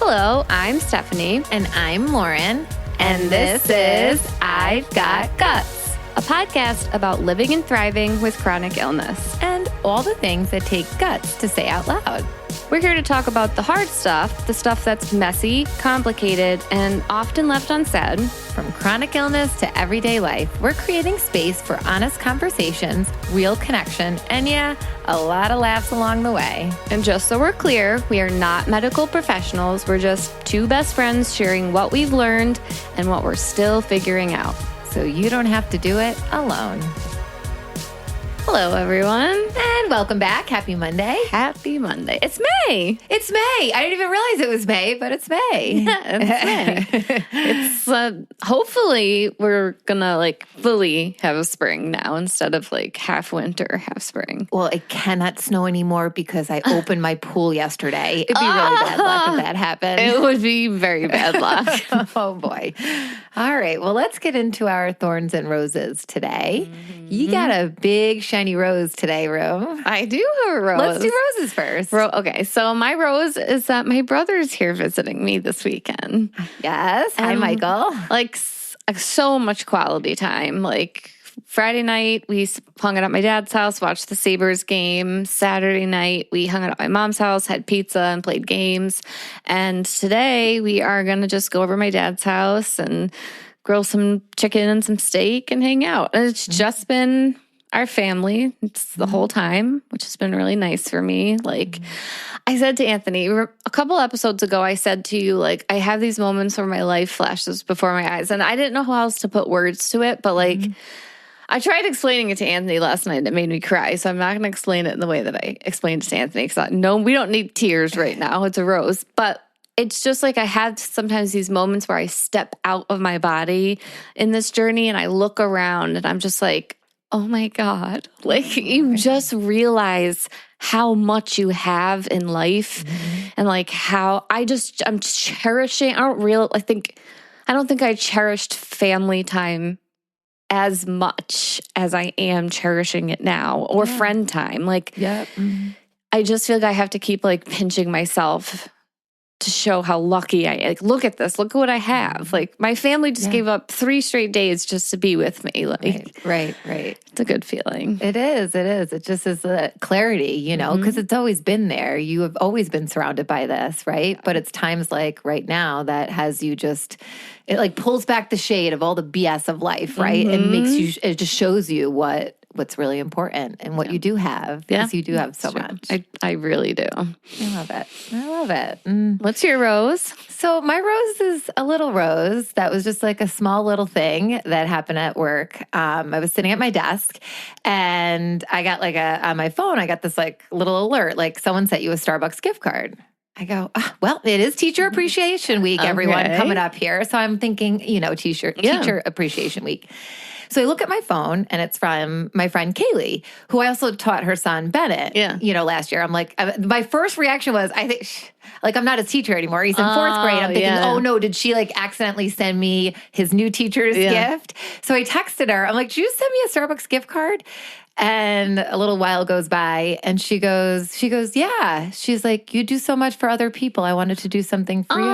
Hello, I'm Stephanie. And I'm Lauren. And this is I've Got Guts, a podcast about living and thriving with chronic illness. And all the things that take guts to say out loud. We're here to talk about the hard stuff, the stuff that's messy, complicated, and often left unsaid. From chronic illness to everyday life, we're creating space for honest conversations, real connection, and a lot of laughs along the way. And just so we're clear, we are not medical professionals. We're just two best friends sharing what we've learned and what we're still figuring out. So you don't have to do it alone. Hello, everyone. And welcome back. Happy Monday. Happy Monday. It's May. It's May. I didn't even realize it was May, but it's May. Yeah, it's May. It's hopefully we're gonna fully have a spring now instead of half winter, half spring. Well, it cannot snow anymore because I opened my pool yesterday. It'd be really bad luck if that happened. It would be very bad luck. Oh boy. All right. Well, let's get into our thorns and roses today. Mm-hmm. You got a big shiny rose today, Ro. I do have a rose. Let's do roses first. Okay. So my rose is that my brother's here visiting me this weekend. Yes. Hi, Michael. So much quality time. Friday night, we hung out at my dad's house, watched the Sabres game. Saturday night, we hung out at my mom's house, had pizza, and played games. And today, we are going to just go over to my dad's house and grill some chicken and some steak and hang out. And it's just been our family. It's the whole time, which has been really nice for me. I said to Anthony, a couple episodes ago, I said to you, I have these moments where my life flashes before my eyes. And I didn't know how else to put words to it, but I tried explaining it to Anthony last night. It made me cry. So I'm not going to explain it in the way that I explained it to Anthony. Because no, we don't need tears right now. It's a rose. But it's just I have sometimes these moments where I step out of my body in this journey and I look around and I'm just oh my God. You just realize how much you have in life and how I'm cherishing. I don't think I cherished family time as much as I am cherishing it now, or friend time. I just feel I have to keep pinching myself to show how lucky I am. Look at this. Look at what I have. My family just gave up 3 straight days just to be with me. Right. It's a good feeling. It is. It just is the clarity, because it's always been there. You have always been surrounded by this, right? Yeah. But it's times right now that has you it pulls back the shade of all the BS of life, right? And it just shows you what's really important and what you do have, because you do have so much. I really do. I love it. What's your rose? So my rose is a little rose that was just a small little thing that happened at work. I was sitting at my desk and I got on my phone, I got this little alert, someone sent you a Starbucks gift card. I go, well, it is Teacher Appreciation Week, everyone, coming up here. So I'm thinking, Teacher Appreciation Week. So I look at my phone, and it's from my friend Kaylee, who I also taught her son Bennett, last year. I'm my first reaction was, I think, I'm not his teacher anymore. He's in 4th grade. I'm thinking, oh no, did she accidentally send me his new teacher's gift? So I texted her. I'm like, did you send me a Starbucks gift card? And a little while goes by, and she goes, yeah. She's like, you do so much for other people. I wanted to do something for you.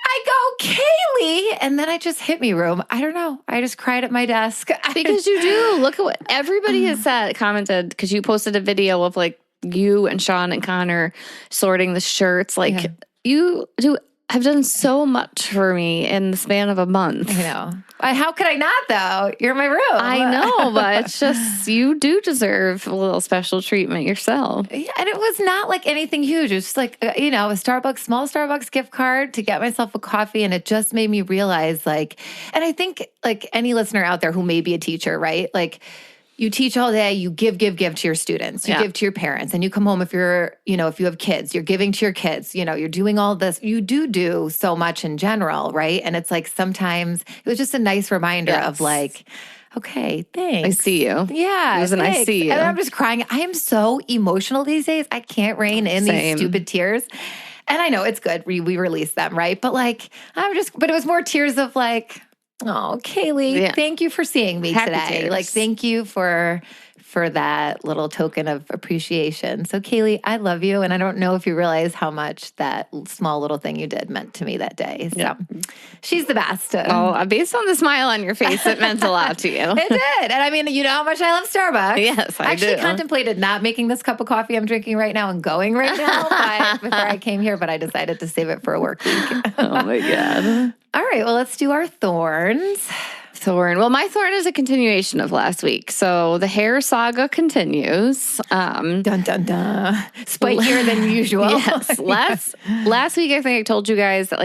I go, Kaylee. And then I just hit me, Rome. I don't know. I just cried at my desk. Because you do. Look at what everybody has commented, because you posted a video of you and Sean and Connor sorting the shirts. You have done so much for me in the span of a month. I know. How could I not, though? You're in my room. I know, but it's just, you do deserve a little special treatment yourself. Yeah, and it was not anything huge. It was just a small Starbucks gift card to get myself a coffee. And it just made me realize and I think any listener out there who may be a teacher, right? You teach all day, you give to your students, you give to your parents, and you come home if if you have kids, you're giving to your kids, you're doing all this. You do so much in general, right? And it's sometimes it was just a nice reminder of okay, thanks. I see you. Yeah. I see you. And I'm just crying. I am so emotional these days. I can't rein in these stupid tears. And I know it's good. We release them, right? But but it was more tears of oh, Kaylee, thank you for seeing me Happy today. Tears. Thank you for for that little token of appreciation. So, Kaylee, I love you. And I don't know if you realize how much that small little thing you did meant to me that day. So, she's the best. Well, based on the smile on your face, it meant a lot to you. It did. And I mean, you know how much I love Starbucks. Yes, I actually do. Contemplated not making this cup of coffee I'm drinking right now and going right now before I came here, but I decided to save it for a work week. Oh, my God. All right. Well, let's do our thorns. Thorn. Well, my thorn is a continuation of last week. So the hair saga continues. Dun, dun, dun. Spikier than usual. Yes. Last week, I think I told you guys that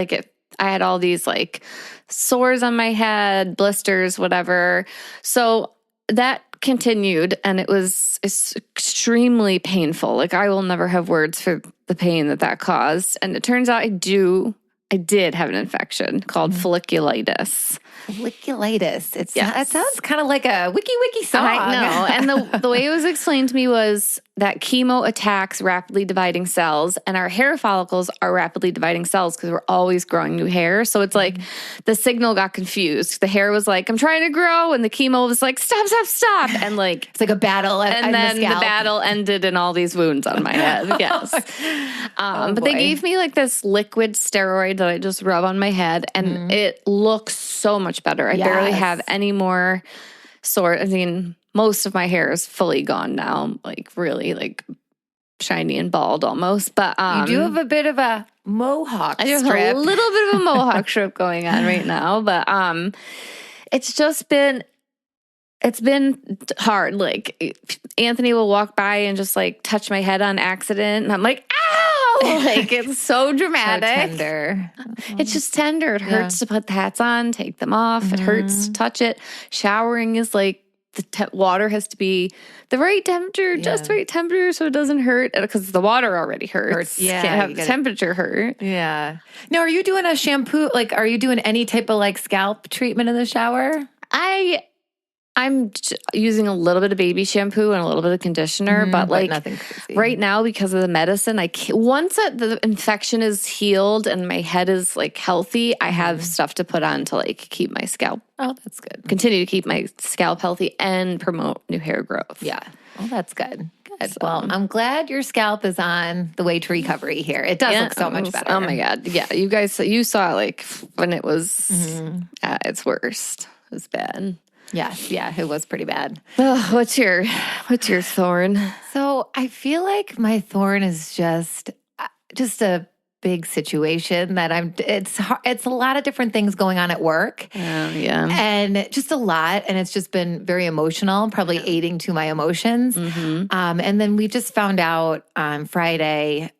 I had all these like sores on my head, blisters, whatever. So that continued and it's extremely painful. Like I will never have words for the pain that caused. And it turns out I did have an infection called folliculitis. Folliculitis. It sounds kind of like a wiki song. I know. And the way it was explained to me was that chemo attacks rapidly dividing cells, and our hair follicles are rapidly dividing cells because we're always growing new hair. So it's like the signal got confused. The hair was like, I'm trying to grow, and the chemo was like, stop. And like it's like a battle. And then the battle ended in all these wounds on my head. Yes. But they gave me like this liquid steroid that I just rub on my head, and it looks so much better. I barely have any more sore. I mean, most of my hair is fully gone now, like really like shiny and bald almost. But you do have a bit of a mohawk strip. I have a little bit of a mohawk strip going on right now, but it's been hard. Like Anthony will walk by and just like touch my head on accident, and I'm like, ow! Like it's so dramatic. So tender. It's just tender. It hurts to put the hats on, take them off. It hurts to touch it. Showering is like the water has to be the right temperature, just right temperature, so it doesn't hurt because the water already hurts. Yeah, can't have the temperature hurt. Yeah. Now, are you doing a shampoo? Like, are you doing any type of like scalp treatment in the shower? I'm using a little bit of baby shampoo and a little bit of conditioner, but like nothing crazy. Right now because of the medicine, I can't, once the infection is healed and my head is like healthy, I have stuff to put on to like keep my scalp. Oh, that's good. Continue to keep my scalp healthy and promote new hair growth. Yeah. Well, that's good. Good. So, well, I'm glad your scalp is on the way to recovery here. It does look so much better. Oh my God. Yeah. You saw like when it was at its worst. It was bad. Yes, yeah, it was pretty bad. Oh, what's your thorn? So I feel like my thorn is just a big situation that it's a lot of different things going on at work. Yeah. And just a lot. And it's just been very emotional, probably aiding to my emotions. And then we just found out on Friday,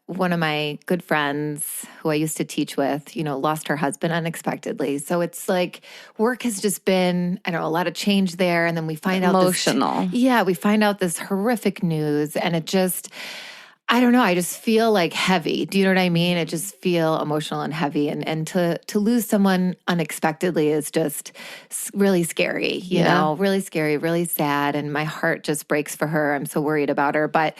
one of my good friends who I used to teach with, lost her husband unexpectedly. So it's like work has just been, a lot of change there. And then we find out emotional. We find out this horrific news, and it just, I don't know, I just feel like heavy. Do you know what I mean? I just feel emotional and heavy. And to lose someone unexpectedly is just really scary, you know, really scary, really sad. And my heart just breaks for her. I'm so worried about her. But,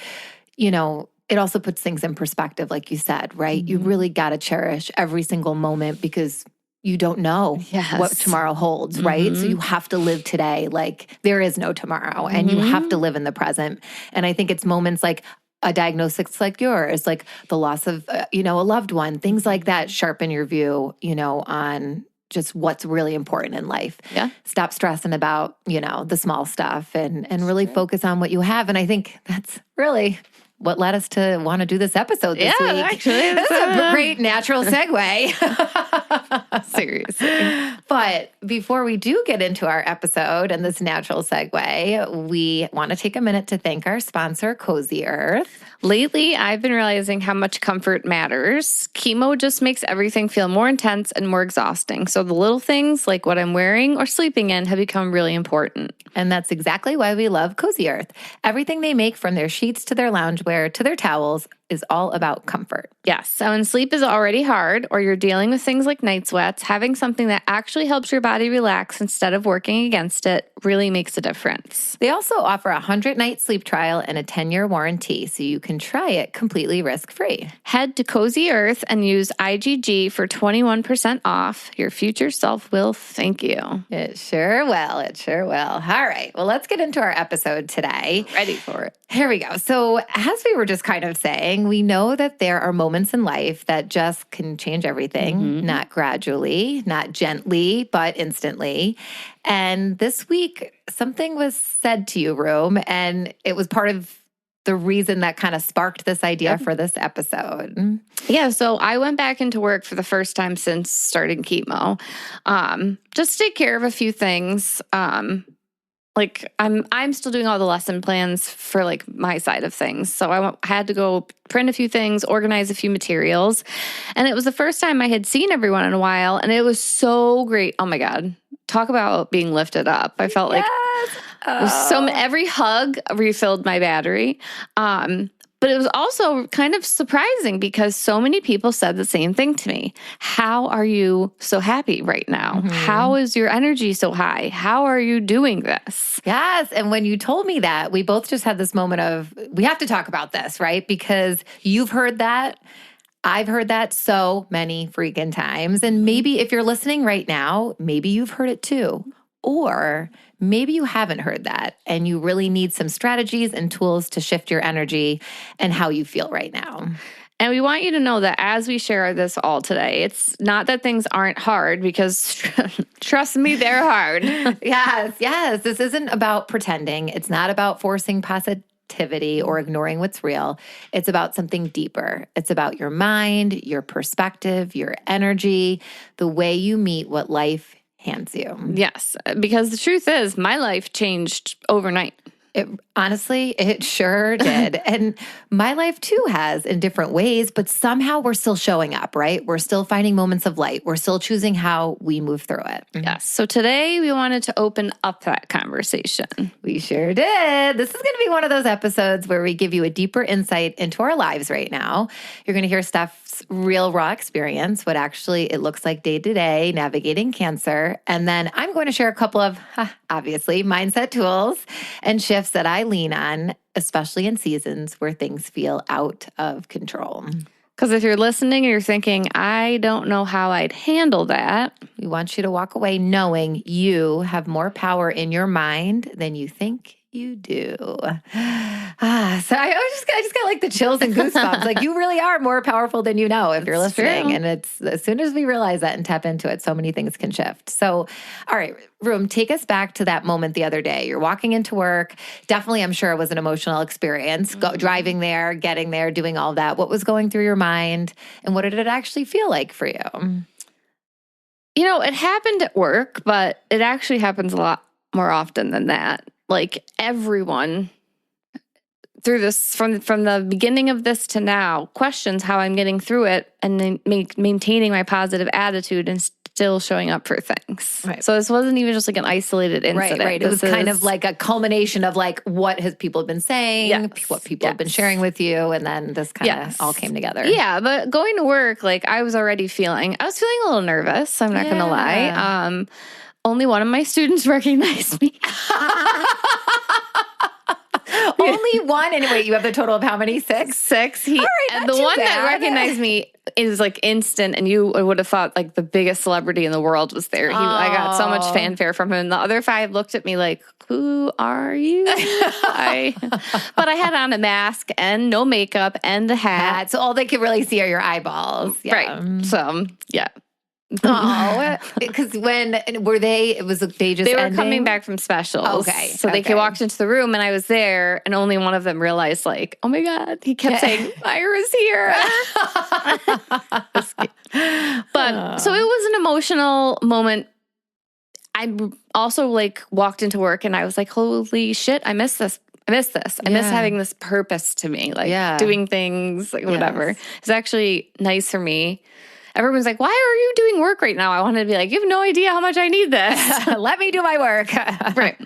it also puts things in perspective, like you said, right? You really got to cherish every single moment because you don't know what tomorrow holds, right? So you have to live today like there is no tomorrow, and you have to live in the present. And I think it's moments like a diagnosis like yours, like the loss of, a loved one, things like that sharpen your view, on just what's really important in life. Yeah. Stop stressing about, the small stuff and really focus on what you have. And I think that's really what led us to want to do this episode this week. Actually, that's a great natural segue. Seriously. But before we do get into our episode and this natural segue, we want to take a minute to thank our sponsor, Cozy Earth. Lately, I've been realizing how much comfort matters. Chemo just makes everything feel more intense and more exhausting. So the little things like what I'm wearing or sleeping in have become really important. And that's exactly why we love Cozy Earth. Everything they make, from their sheets to their lounge loungewear to their towels is all about comfort. Yes. So when sleep is already hard or you're dealing with things like night sweats, having something that actually helps your body relax instead of working against it really makes a difference. They also offer a 100-night sleep trial and a 10-year warranty, so you can try it completely risk-free. Head to Cozy Earth and use IGG for 21% off. Your future self will thank you. It sure will. It sure will. All right. Well, let's get into our episode today. Ready for it. Here we go. So as we were just kind of saying, we know that there are moments in life that just can change everything, not gradually, not gently, but instantly. And this week, something was said to you, Room, and it was part of the reason that kind of sparked this idea for this episode. Yeah, so I went back into work for the first time since starting chemo, just to take care of a few things. Like I'm still doing all the lesson plans for like my side of things. So I had to go print a few things, organize a few materials. And it was the first time I had seen everyone in a while. And it was so great. Oh my God. Talk about being lifted up. I felt like it was every hug refilled my battery. But it was also kind of surprising because so many people said the same thing to me. How are you so happy right now? How is your energy so high? How are you doing this? Yes. And when you told me that, we both just had this moment of, we have to talk about this, right? Because you've heard that. I've heard that so many freaking times. And maybe if you're listening right now, maybe you've heard it too. Or maybe you haven't heard that and you really need some strategies and tools to shift your energy and how you feel right now. And we want you to know that as we share this all today, it's not that things aren't hard because trust me, they're hard. Yes. This isn't about pretending. It's not about forcing positivity or ignoring what's real. It's about something deeper. It's about your mind, your perspective, your energy, the way you meet what life hands you. Yes, because the truth is my life changed overnight. Honestly, it sure did. And my life too has in different ways, but somehow we're still showing up, right? We're still finding moments of light. We're still choosing how we move through it. Yes. So today we wanted to open up that conversation. We sure did. This is going to be one of those episodes where we give you a deeper insight into our lives right now. You're going to hear Stef's real raw experience, what actually it looks like day to day navigating cancer. And then I'm going to share a couple of, obviously, mindset tools and shifts that I lean on, especially in seasons where things feel out of control. Because if you're listening and you're thinking, I don't know how I'd handle that, we want you to walk away knowing you have more power in your mind than you think you do. So I just got like the chills and goosebumps. Like you really are more powerful than you know if you're listening. True. And it's as soon as we realize that and tap into it, so many things can shift. So, all right, Room, take us back to that moment the other day. You're walking into work. Definitely, I'm sure it was an emotional experience. Driving there, getting there, doing all that. What was going through your mind, and what did it actually feel like for you? You know, it happened at work, but it actually happens a lot more often than that. Like everyone through this, from the beginning of this to now, questions how I'm getting through it and then maintaining my positive attitude and still showing up for things. Right. So this wasn't even just like an isolated incident. Right. It was kind of like a culmination of like what has people been saying, what people have been sharing with you, and then this kind of all came together. Yeah, but going to work, like I was feeling a little nervous. I'm not going to lie. Only one of my students recognized me. Only one? And wait, you have the total of how many? Six? All right, and the one that recognized me is like instant, and you would have thought like the biggest celebrity in the world was there. I got so much fanfare from him. And the other five looked at me like, who are you? But I had on a mask and no makeup and a hat. So all they could really see are your eyeballs. Yeah. Right. So, yeah. Oh, because they were ending? Coming back from specials. Okay. So they walked into the room and I was there and only one of them realized like, oh my God, he kept saying, Myra's here. But so it was an emotional moment. I also like walked into work and I was like, holy shit, I miss this. I miss having this purpose to me, like doing things, like whatever. It's actually nice for me. Everyone's like, why are you doing work right now? I wanted to be like, you have no idea how much I need this. Let me do my work. Right.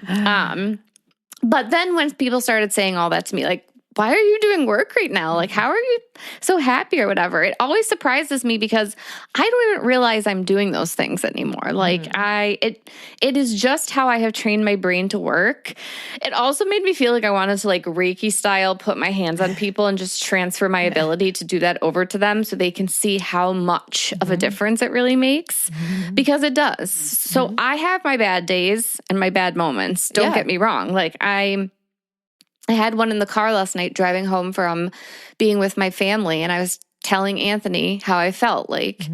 But then when people started saying all that to me, like why are you doing work right now? Like, how are you so happy or whatever? It always surprises me because I don't even realize I'm doing those things anymore. Like it is just how I have trained my brain to work. It also made me feel like I wanted to like Reiki style put my hands on people and just transfer my ability to do that over to them so they can see how much of a difference it really makes because it does. So I have my bad days and my bad moments. Don't get me wrong. Like I had one in the car last night driving home from being with my family, and I was telling Anthony how I felt. Like,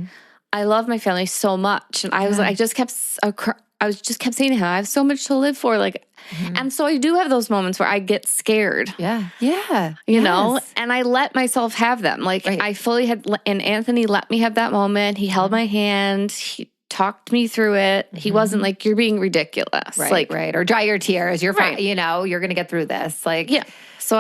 I love my family so much, and I just kept saying to him, I have so much to live for. Like, and so I do have those moments where I get scared. Yeah. You know, and I let myself have them. Like, I fully had, and Anthony let me have that moment. He held my hand. He talked me through it. He wasn't like, you're being ridiculous. Right. Or dry your tears. You're fine. You know, you're going to get through this. Like, So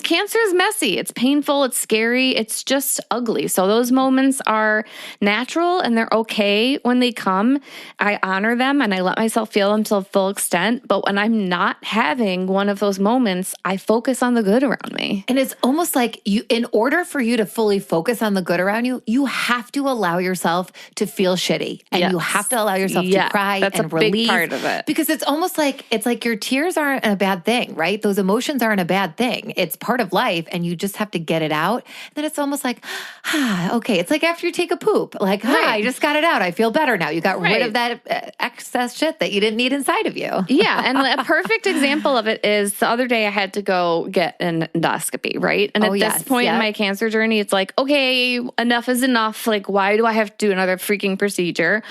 cancer is messy. It's painful. It's scary. It's just ugly. So those moments are natural and they're okay when they come. I honor them and I let myself feel them to the full extent. But when I'm not having one of those moments, I focus on the good around me. And it's almost like in order for you to fully focus on the good around you, you have to allow yourself to feel shitty. And you have to allow yourself to cry and release. Big part of it. Because it's almost like, your tears aren't a bad thing, right? Those emotions aren't a bad thing. It's part of life and you just have to get it out. And then it's almost like, okay. It's like after you take a poop, like, I just got it out. I feel better now. You got rid of that excess shit that you didn't need inside of you. Yeah. And a perfect example of it is the other day I had to go get an endoscopy, right? And at this point in my cancer journey, it's like, okay, enough is enough. Like, why do I have to do another freaking procedure?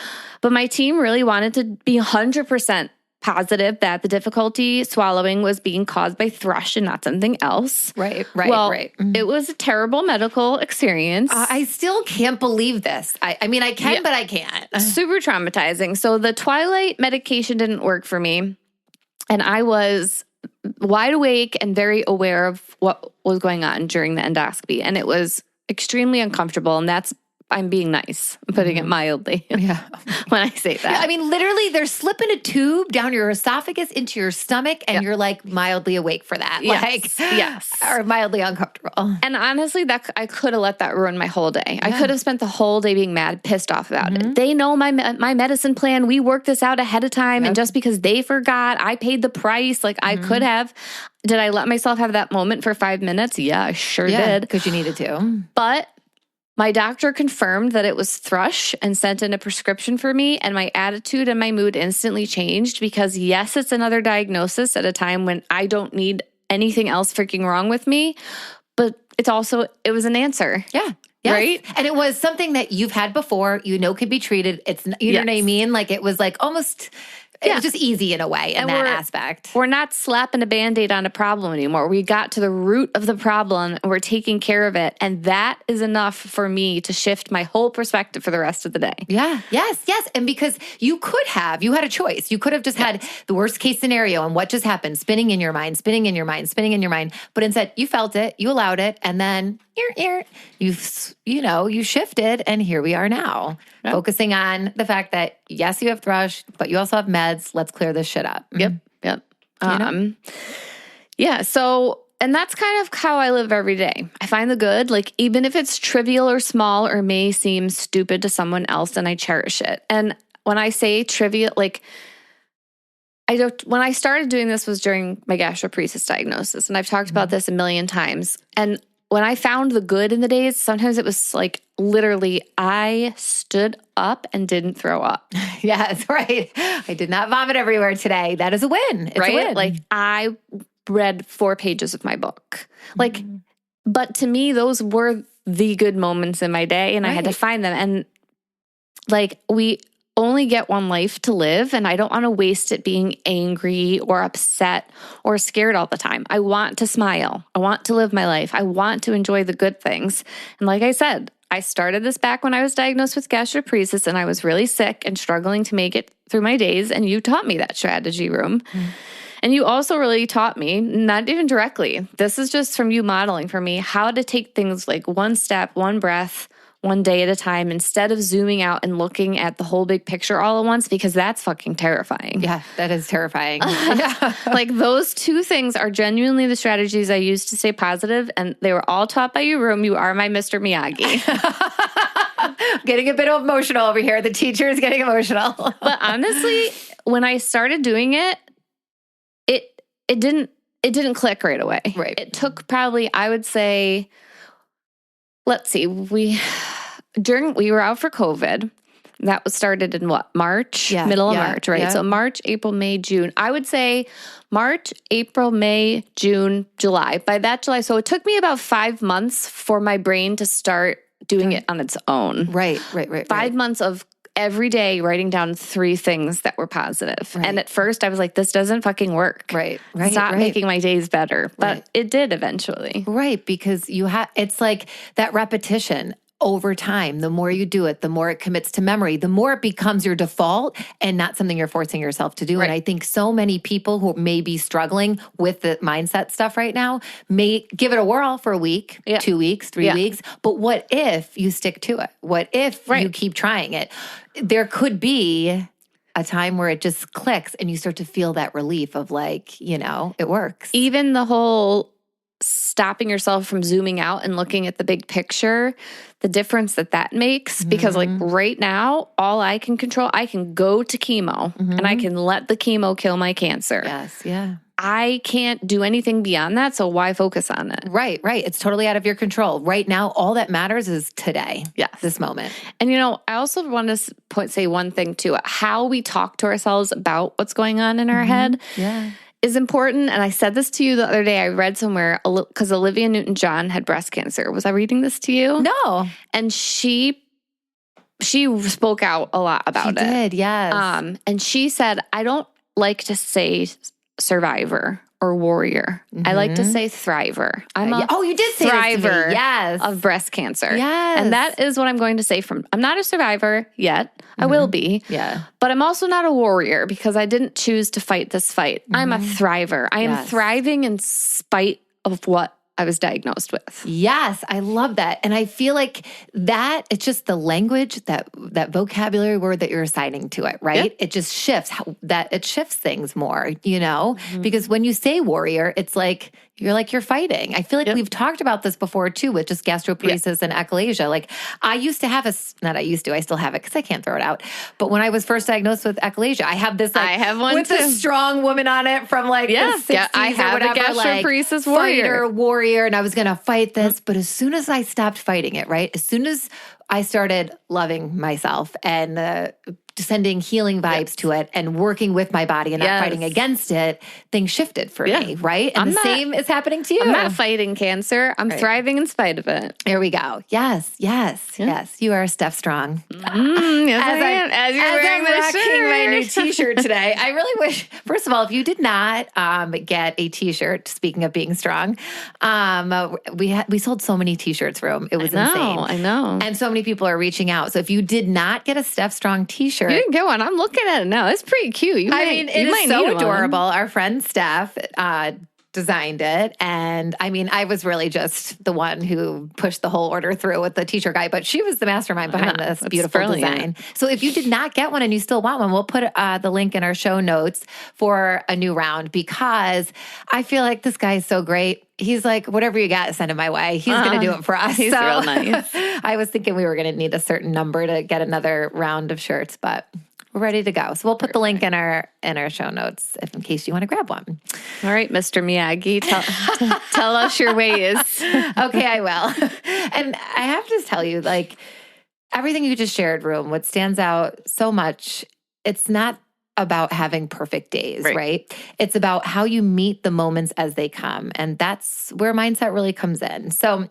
But my team really wanted to be 100% positive that the difficulty swallowing was being caused by thrush and not something else. Right. It was a terrible medical experience. I still can't believe this. I mean, I can, but I can't. Super traumatizing. So the Twilight medication didn't work for me. And I was wide awake and very aware of what was going on during the endoscopy. And it was extremely uncomfortable. And I'm being nice. I'm putting it mildly when I say that. Yeah, I mean, literally, they're slipping a tube down your esophagus into your stomach, and you're like mildly awake for that. Yes. Or mildly uncomfortable. And honestly, I could have let that ruin my whole day. Yeah. I could have spent the whole day being pissed off about it. They know my medicine plan. We worked this out ahead of time. And just because they forgot, I paid the price. Like I could have. Did I let myself have that moment for 5 minutes? Yeah, I sure did. Because you needed to. But my doctor confirmed that it was thrush and sent in a prescription for me, and my attitude and my mood instantly changed because, yes, it's another diagnosis at a time when I don't need anything else freaking wrong with me, but it was an answer. Yeah. Yes. Right? And it was something that you've had before, could be treated. It's, you know what I mean? Like it was like almost... It was just easy in a way in that aspect. We're not slapping a Band-Aid on a problem anymore. We got to the root of the problem and we're taking care of it. And that is enough for me to shift my whole perspective for the rest of the day. Yeah. Yes. And because you had a choice. You could have just had the worst case scenario and what just happened spinning in your mind. But instead you felt it, you allowed it, and then you shifted, and here we are now. Yep. Focusing on the fact that, yes, you have thrush, but you also have meds. Let's clear this shit up. Yep. So, and that's kind of how I live every day. I find the good, like even if it's trivial or small or may seem stupid to someone else, and I cherish it. And when I say trivial, like when I started doing this was during my gastroparesis diagnosis. And I've talked about this a million times. And when I found the good in the days, sometimes it was like literally I stood up and didn't throw up. Yes, right. I did not vomit everywhere today. That is a win. It's a win. Like I read 4 pages of my book. Like, but to me, those were the good moments in my day, and I had to find them. And like we only get one life to live, and I don't want to waste it being angry or upset or scared all the time. I want to smile. I want to live my life. I want to enjoy the good things. And like I said, I started this back when I was diagnosed with gastroparesis and I was really sick and struggling to make it through my days. And you taught me that strategy room. And you also really taught me, not even directly, this is just from you modeling for me, how to take things like one step, one breath, one day at a time instead of zooming out and looking at the whole big picture all at once, because that's fucking terrifying. Yeah, that is terrifying. Yeah. Like those two things are genuinely the strategies I use to stay positive, and they were all taught by you, Room. You are my Mr. Miyagi. Getting a bit emotional over here. The teacher is getting emotional. But honestly, when I started doing it, it didn't click right away. Right. It took probably, I would say, let's see, we were out for COVID. That was started in what? March? Yeah, Middle of March, right? yeah. So March, April, May, June. I would say March, April, May, June, July. By that July, so it took me about 5 months for my brain to start doing it on its own. Right. 5 months of every day writing down 3 things that were positive. Right. And at first I was like, this doesn't fucking work. Right. Stop making my days better. But it did eventually. Right. Because it's like that repetition over time. The more you do it, the more it commits to memory, the more it becomes your default and not something you're forcing yourself to do. Right. And I think so many people who may be struggling with the mindset stuff right now may give it a whirl for a week, 2 weeks, 3 weeks. But what if you stick to it? What if you keep trying it? There could be a time where it just clicks and you start to feel that relief of like, it works. Even the whole stopping yourself from zooming out and looking at the big picture, the difference that makes, because like right now, all I can control, I can go to chemo and I can let the chemo kill my cancer. Yes, yeah. I can't do anything beyond that, so why focus on it? Right. It's totally out of your control. Right now, all that matters is today. Yes. This moment. And I also want to say one thing too, how we talk to ourselves about what's going on in our head. Yeah. Is important. And I said this to you the other day. I read somewhere because Olivia Newton-John had breast cancer. Was I reading this to you? No. And she spoke out a lot about it. She did, yes. And she said, I don't like to say survivor or warrior. I like to say thriver. I'm a you did say thriver this to me. Yes. of breast cancer. Yes. And that is what I'm going to say I'm not a survivor yet. I will be. Yeah. But I'm also not a warrior because I didn't choose to fight this fight. I'm a thriver. I am thriving in spite of what I was diagnosed with. Yes, I love that. And I feel like that, it's just the language, that vocabulary word that you're assigning to it, right? Yep. It just shifts, it shifts things more, Because when you say warrior, it's like, you're fighting. I feel like we've talked about this before too, with just gastroparesis and achalasia. Like I used to have I still have it because I can't throw it out. But when I was first diagnosed with achalasia, I have this I have one with too. a strong woman on it from like the 60s I have or whatever. a gastroparesis warrior. Warrior, and I was going to fight this. But as soon as I stopped fighting it, right? As soon as I started loving myself and sending healing vibes to it and working with my body and not fighting against it, things shifted for me, right? And the same is happening to you. I'm not fighting cancer. I'm thriving in spite of it. There we go. Yes. You are Steph Strong. Yes, as you're wearing this rocking shirt. my new t-shirt today. I really wish, first of all, if you did not get a t-shirt, speaking of being strong, we sold so many t-shirts, Room. It was insane. I know. And so many people are reaching out. So if you did not get a Steph Strong t-shirt, You didn't get one. I'm looking at it now. It's pretty cute. It is so adorable. Our friend Steph designed it. And I mean, I was really just the one who pushed the whole order through with the t-shirt guy, but she was the mastermind behind this beautiful design. So if you did not get one and you still want one, we'll put the link in our show notes for a new round, because I feel like this guy is so great. He's like, whatever you got, send it my way. He's going to do it for us. He's real nice. I was thinking we were going to need a certain number to get another round of shirts, but we're ready to go. So we'll put the link in our show notes in case you want to grab one. All right, Mr. Miyagi, tell us your ways. Okay, I will. And I have to tell you, like, everything you just shared, Room, what stands out so much, it's not about having perfect days, right? It's about how you meet the moments as they come. And that's where mindset really comes in. So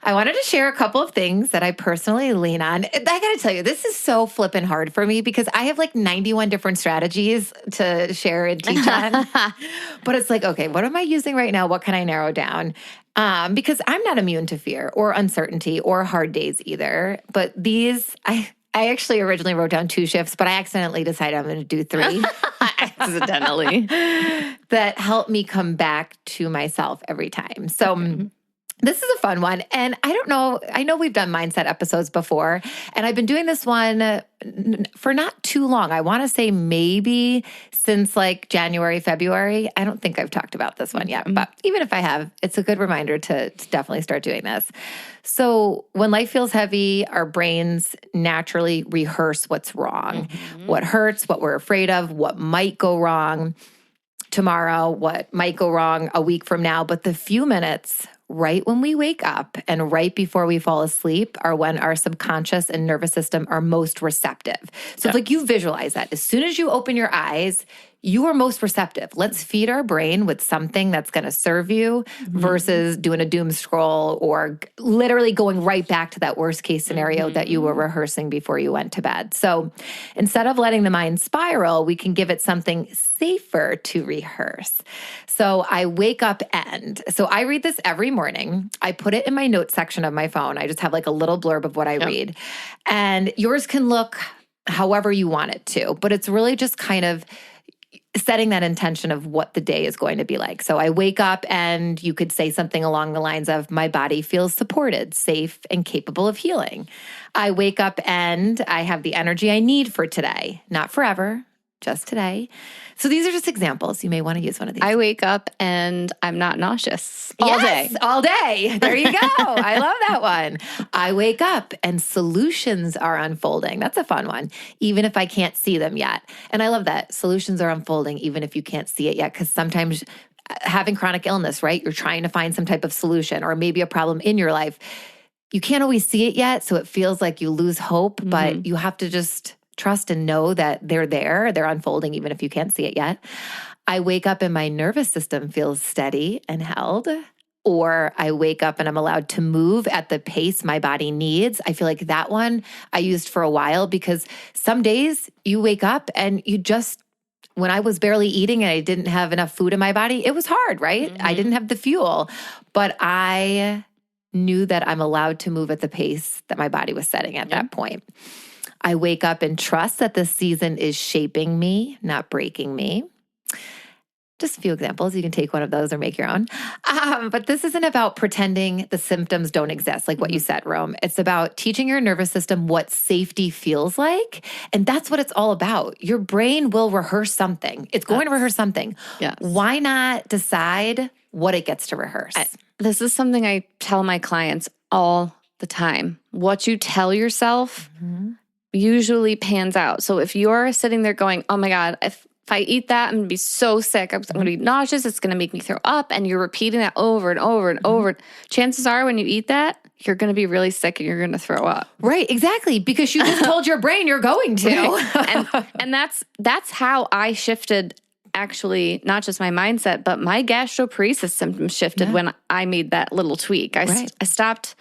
I wanted to share a couple of things that I personally lean on. I got to tell you, this is so flippin' hard for me because I have like 91 different strategies to share and teach on. But it's like, okay, what am I using right now? What can I narrow down? Because I'm not immune to fear or uncertainty or hard days either. But these, I actually originally wrote down 2 shifts, but I accidentally decided I'm going to do 3. Accidentally. That help me come back to myself every time. So This is a fun one. And I don't know, I know we've done mindset episodes before, and I've been doing this one for not too long. I want to say maybe since like January, February. I don't think I've talked about this one yet, but even if I have, it's a good reminder to definitely start doing this. So when life feels heavy, our brains naturally rehearse what's wrong, what hurts, what we're afraid of, what might go wrong tomorrow, what might go wrong a week from now. But the few minutes right when we wake up and right before we fall asleep are when our subconscious and nervous system are most receptive. So if like you visualize that, as soon as you open your eyes, you are most receptive. Let's feed our brain with something that's going to serve you versus doing a doom scroll or literally going right back to that worst case scenario that you were rehearsing before you went to bed. So instead of letting the mind spiral, we can give it something safer to rehearse. So I wake up and so I read this every morning. I put it in my notes section of my phone. I just have like a little blurb of what I read. And yours can look however you want it to, but it's really just kind of setting that intention of what the day is going to be like. So I wake up and you could say something along the lines of, my body feels supported, safe, and capable of healing. I wake up and I have the energy I need for today, not forever, just today. So these are just examples. You may want to use one of these. I wake up and I'm not nauseous all day. All day. There you go. I love that one. I wake up and solutions are unfolding. That's a fun one, even if I can't see them yet. And I love that. Solutions are unfolding, even if you can't see it yet, because sometimes having chronic illness, right? You're trying to find some type of solution or maybe a problem in your life. You can't always see it yet, so it feels like you lose hope, but you have to just trust and know that they're there. They're unfolding even if you can't see it yet. I wake up and my nervous system feels steady and held. Or I wake up and I'm allowed to move at the pace my body needs. I feel like that one I used for a while because some days you wake up and you just, when I was barely eating and I didn't have enough food in my body, it was hard, right? I didn't have the fuel, but I knew that I'm allowed to move at the pace that my body was setting at that point. I wake up and trust that this season is shaping me, not breaking me. Just a few examples. You can take one of those or make your own. But this isn't about pretending the symptoms don't exist, like what you said, Rome. It's about teaching your nervous system what safety feels like. And that's what it's all about. Your brain will rehearse something. It's going to rehearse something. Yes. Why not decide what it gets to rehearse? This is something I tell my clients all the time. What you tell yourself usually pans out. So if you're sitting there going, oh my God, if I eat that, I'm going to be so sick. I'm going to be nauseous. It's going to make me throw up. And you're repeating that over and over and over. Chances are when you eat that, you're going to be really sick and you're going to throw up. Right, exactly. Because you just told your brain you're going to. Right. And that's how I shifted, actually, not just my mindset, but my gastroparesis symptoms shifted when I made that little tweak. I stopped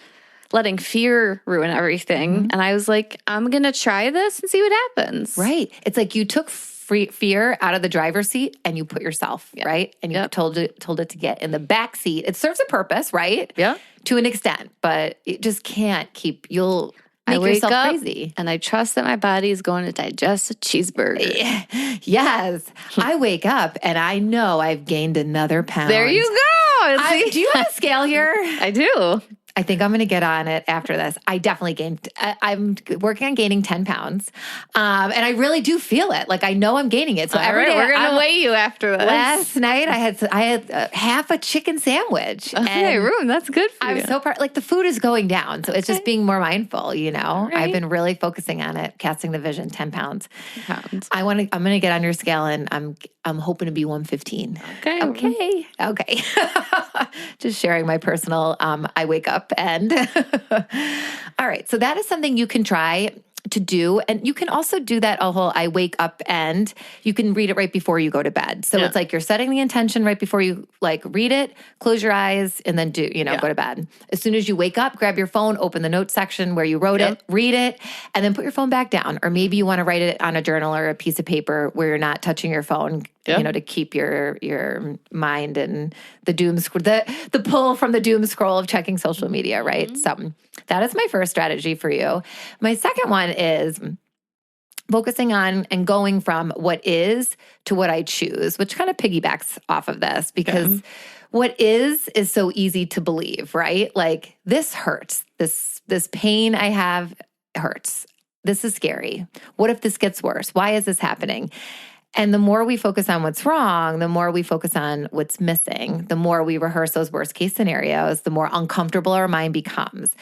letting fear ruin everything. And I was like, I'm going to try this and see what happens. Right. It's like you took fear out of the driver's seat and you put yourself, right? And you told it to get in the back seat. It serves a purpose, right? Yeah. To an extent, but it just can't keep, you'll make wake yourself up crazy. And I trust that my body is going to digest a cheeseburger. Yes. I wake up and I know I've gained another pound. There you go. Do you have a scale here? I do. I think I'm going to get on it after this. I definitely gained, I'm working on gaining 10 pounds. And I really do feel it. Like I know I'm gaining it. So every day we're going to weigh you after this. Last night I had half a chicken sandwich. Okay, Rune, that's good for you. I'm so proud. Like the food is going down. So it's just being more mindful, you know? Right. I've been really focusing on it, casting the vision, 10 pounds. I'm going to get on your scale and I'm hoping to be 115. Okay. Just sharing my personal, I wake up and all right. So that is something you can try to do. And you can also do that whole I wake up and you can read it right before you go to bed. So it's like you're setting the intention right before you like read it, close your eyes, and then go to bed. As soon as you wake up, grab your phone, open the notes section where you wrote it, read it, and then put your phone back down. Or maybe you want to write it on a journal or a piece of paper where you're not touching your phone, to keep your mind and the doom the pull from the doom scroll of checking social media, right? So that is my first strategy for you. My second one is focusing on and going from what is to what I choose, which kind of piggybacks off of this because what is so easy to believe, right? Like this hurts. This pain I have hurts. This is scary. What if this gets worse? Why is this happening? And the more we focus on what's wrong, the more we focus on what's missing, the more we rehearse those worst case scenarios, the more uncomfortable our mind becomes.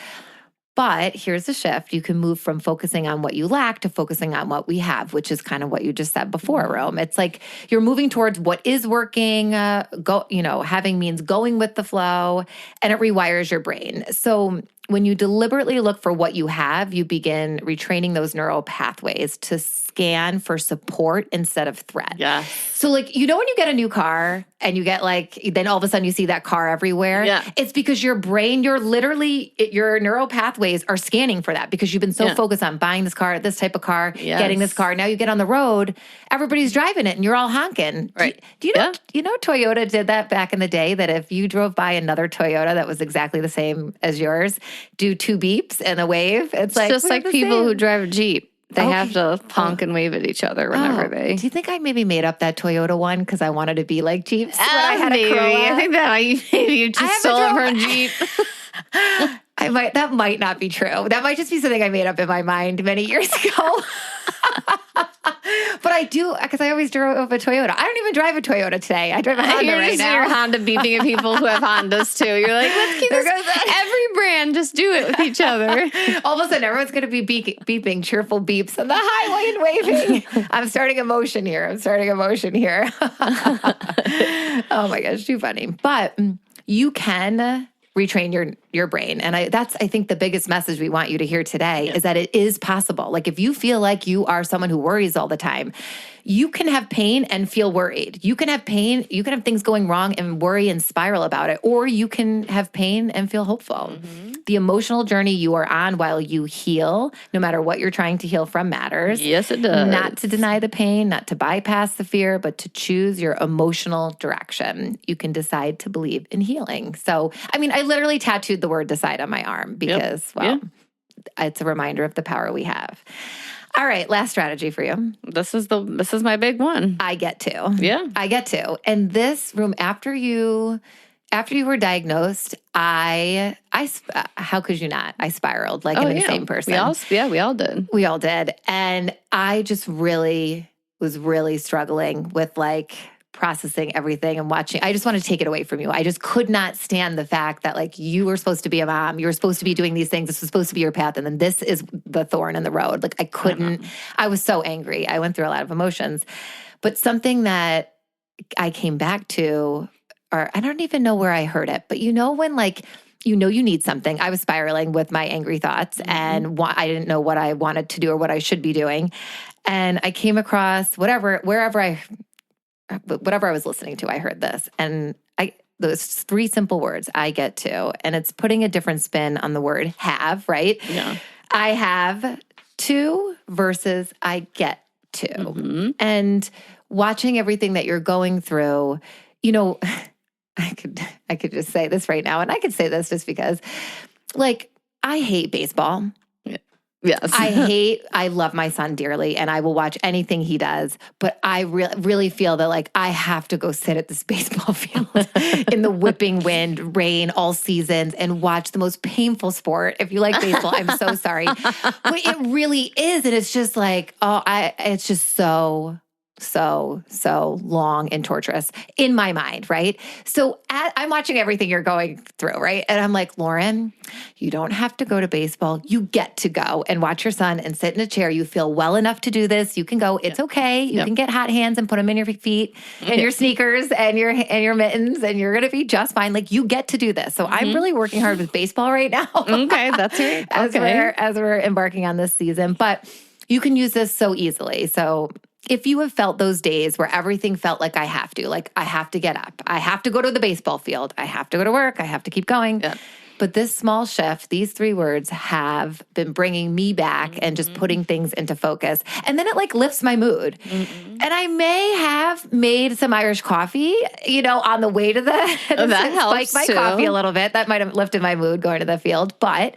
But here's the shift. You can move from focusing on what you lack to focusing on what we have, which is kind of what you just said before, Rome. It's like you're moving towards what is working, having means going with the flow, and it rewires your brain. So when you deliberately look for what you have, you begin retraining those neural pathways to scan for support instead of threat. Yeah. So when you get a new car and you get then all of a sudden you see that car everywhere. Yeah. It's because your brain, your neural pathways are scanning for that because you've been so focused on buying this car, this type of car, getting this car. Now you get on the road, everybody's driving it and you're all honking. Right. Do you know Toyota did that back in the day, that if you drove by another Toyota that was exactly the same as yours, do 2 beeps and a wave? It's just like people who drive a Jeep. They have to honk and wave at each other whenever they... Do you think I maybe made up that Toyota one because I wanted to be like Jeeps when I had maybe. a Corolla? I think that maybe you just stole it from Jeep. That might not be true. That might just be something I made up in my mind many years ago. But I do, because I always drove a Toyota. I don't even drive a Toyota today. I drive a Honda right now. You're Honda beeping at people who have Hondas too. You're like, let's keep this. Every brand, just do it with each other. All of a sudden, everyone's going to be beeping cheerful beeps on the highway and waving. I'm starting a motion here. Oh my gosh, too funny. But you can retrain your brain. And that's, I think, the biggest message we want you to hear today is that it is possible. Like if you feel like you are someone who worries all the time, you can have pain and feel worried. You can have pain, you can have things going wrong and worry and spiral about it, or you can have pain and feel hopeful. Mm-hmm. The emotional journey you are on while you heal, no matter what you're trying to heal from, matters. Yes, it does. Not to deny the pain, not to bypass the fear, but to choose your emotional direction. You can decide to believe in healing. So, I literally tattooed the word decide on my arm because, it's a reminder of the power we have. All right, last strategy for you. This is my big one. I get to. Yeah. I get to. And this room, after you were diagnosed, how could you not? I spiraled like an insane person. We all did. We all did. And I just was really struggling with processing everything and watching. I just want to take it away from you. I just could not stand the fact that you were supposed to be a mom. You were supposed to be doing these things. This was supposed to be your path. And then this is the thorn in the road. I couldn't, I was so angry. I went through a lot of emotions. But something that I came back to, or I don't even know where I heard it, but when you need something. I was spiraling with my angry thoughts and I didn't know what I wanted to do or what I should be doing. And I came across whatever I was listening to, I heard this. And those 3 simple words, I get to. And it's putting a different spin on the word have, right? Yeah. I have to versus I get to. Mm-hmm. And watching everything that you're going through, I could just say this right now. And I could say this just because, I hate baseball. Yes. I love my son dearly and I will watch anything he does, but I really feel that I have to go sit at this baseball field in the whipping wind, rain, all seasons and watch the most painful sport. If you like baseball, I'm so sorry. But it really is. And it's just it's just so long and torturous in my mind, right? So I'm watching everything you're going through, right? And I'm like, Lauren, you don't have to go to baseball. You get to go and watch your son and sit in a chair. You feel well enough to do this. You can go. It's okay. You can get hot hands and put them in your feet and your sneakers and your mittens, and you're going to be just fine. You get to do this. So I'm really working hard with baseball right now. Okay, that's right. As we're embarking on this season, but you can use this so easily. So if you have felt those days where everything felt like I have to get up, I have to go to the baseball field, I have to go to work, I have to keep going. Yeah. But this small shift, these 3 words have been bringing me back and just putting things into focus. And then it lifts my mood. Mm-hmm. And I may have made some Irish coffee, on the way to that helps spike my coffee a little bit. That might have lifted my mood going to the field, but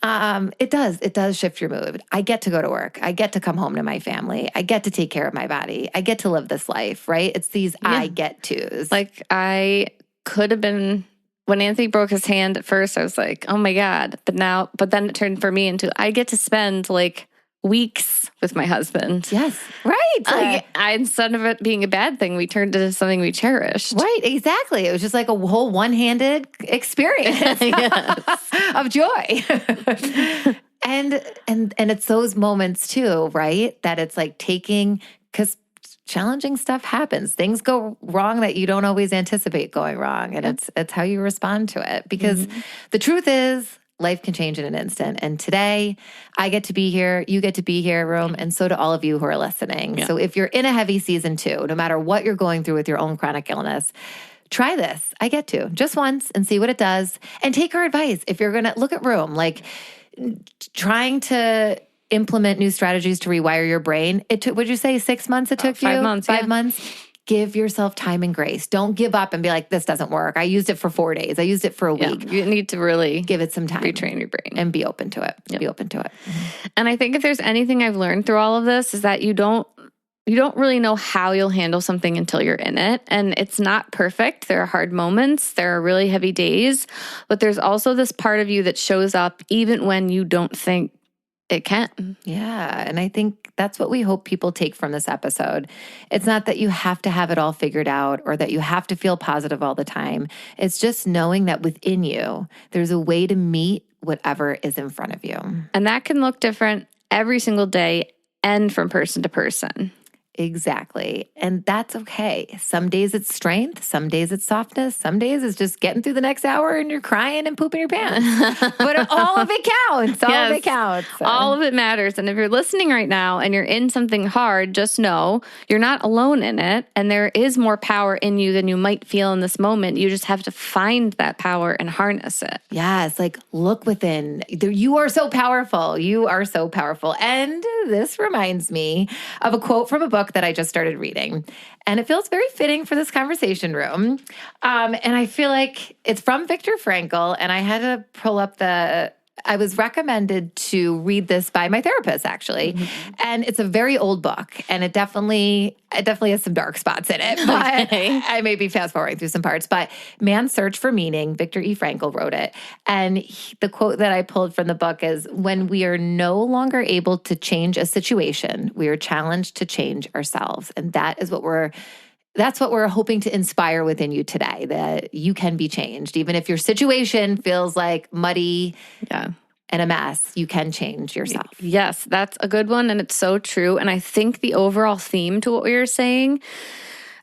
it does shift your mood. I get to go to work. I get to come home to my family. I get to take care of my body. I get to live this life, right? It's these I get tos. I could have been, when Anthony broke his hand at first, I was like, oh my God. But then it turned for me into, I get to spend like weeks with my husband. Yes. Right. Instead of it being a bad thing, we turned it into something we cherished. Right. Exactly. It was just like a whole one-handed experience of joy. And it's those moments too, right? That it's like because challenging stuff happens. Things go wrong that you don't always anticipate going wrong. And it's how you respond to it. Because the truth is, life can change in an instant. And today, I get to be here, you get to be here, Rome, and so do all of you who are listening. Yeah. So if you're in a heavy season too, no matter what you're going through with your own chronic illness, try this. I get to just once and see what it does. And take our advice. If you're going to look at Rome, like trying to implement new strategies to rewire your brain, it took, would you say 6 months it took 5 months, 5 months? Give yourself time and grace. Don't give up and be like, this doesn't work. I used it for 4 days. I used it for a week. You need to really give it some time. Retrain your brain. And be open to it. Yep. Be open to it. And I think if there's anything I've learned through all of this is that you don't really know how you'll handle something until you're in it. And it's not perfect. There are hard moments. There are really heavy days. But there's also this part of you that shows up even when you don't think it can. Yeah. And I think that's what we hope people take from this episode. It's not that you have to have it all figured out or that you have to feel positive all the time. It's just knowing that within you, there's a way to meet whatever is in front of you. And that can look different every single day and from person to person. Exactly. And that's okay. Some days it's strength. Some days it's softness. Some days it's just getting through the next hour and you're crying and pooping your pants. But all of it counts. All of it counts. So. All of it matters. And if you're listening right now and you're in something hard, just know you're not alone in it. And there is more power in you than you might feel in this moment. You just have to find that power and harness it. Yes. Like look within. You are so powerful. You are so powerful. And this reminds me of a quote from a book that I just started reading. And it feels very fitting for this conversation room. And I feel like it's from Viktor Frankl. And I had to pull up I was recommended to read this by my therapist, actually. Mm-hmm. And it's a very old book. And it definitely has some dark spots in it. But I may be fast forwarding through some parts. But Man's Search for Meaning, Viktor E. Frankl wrote it. And the quote that I pulled from the book is, when we are no longer able to change a situation, we are challenged to change ourselves. And that's what we're hoping to inspire within you today, that you can be changed. Even if your situation feels like muddy and a mess, you can change yourself. Yes, that's a good one. And it's so true. And I think the overall theme to what we were saying,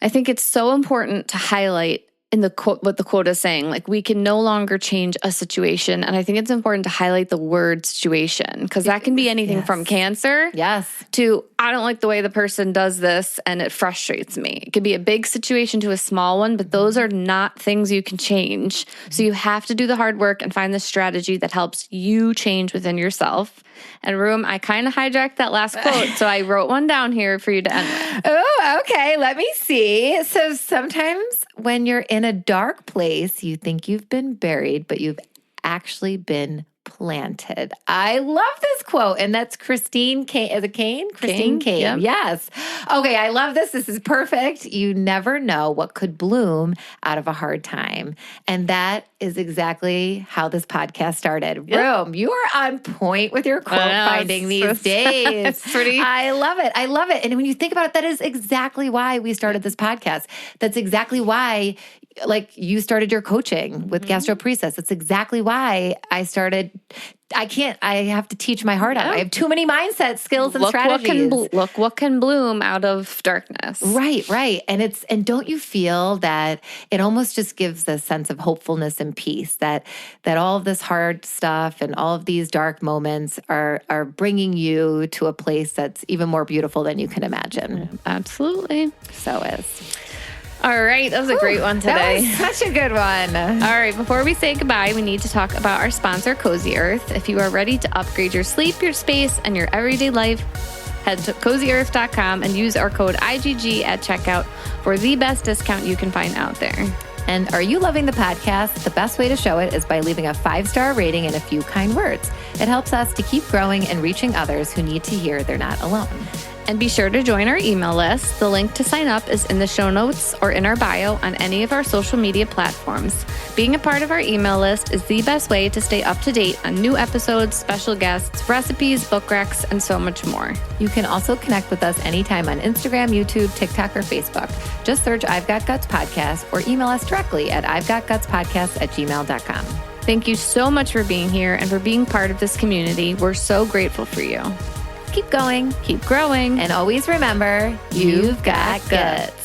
I think it's so important to highlight in the quote, what the quote is saying, like we can no longer change a situation. And I think it's important to highlight the word situation, because that can be anything from cancer to, I don't like the way the person does this and it frustrates me. It could be a big situation to a small one, but those are not things you can change. So you have to do the hard work and find the strategy that helps you change within yourself. And Room, I kind of hijacked that last quote, so I wrote one down here for you to end with. Oh, okay. Let me see. So sometimes when you're in a dark place, you think you've been buried, but you've actually been planted. I love this quote, and that's Christine Kane. Is it Kane? Christine Kane. Yep. Yes. Okay, I love this. This is perfect. You never know what could bloom out of a hard time. And that is exactly how this podcast started. Yep. Rome, you are on point with your quote finding these days. It's pretty. I love it. I love it. And when you think about it, that is exactly why we started this podcast. That's exactly why you started your coaching with gastroparesis. That's exactly why I started. I have to teach my heart out. I have too many mindset skills and strategies. Look what can bloom out of darkness. Right. And don't you feel that it almost just gives a sense of hopefulness and peace, that all of this hard stuff and all of these dark moments are bringing you to a place that's even more beautiful than you can imagine. Absolutely. So is. All right. That was a great one today. That was such a good one. All right. Before we say goodbye, we need to talk about our sponsor, Cozy Earth. If you are ready to upgrade your sleep, your space, and your everyday life, head to cozyearth.com and use our code IGG at checkout for the best discount you can find out there. And are you loving the podcast? The best way to show it is by leaving a 5-star rating and a few kind words. It helps us to keep growing and reaching others who need to hear they're not alone. And be sure to join our email list. The link to sign up is in the show notes or in our bio on any of our social media platforms. Being a part of our email list is the best way to stay up to date on new episodes, special guests, recipes, book recs, and so much more. You can also connect with us anytime on Instagram, YouTube, TikTok, or Facebook. Just search I've Got Guts Podcast or email us directly at I'veGotGutsPodcast@gmail.com. Thank you so much for being here and for being part of this community. We're so grateful for you. Keep going, Keep growing, and always remember, you've got guts.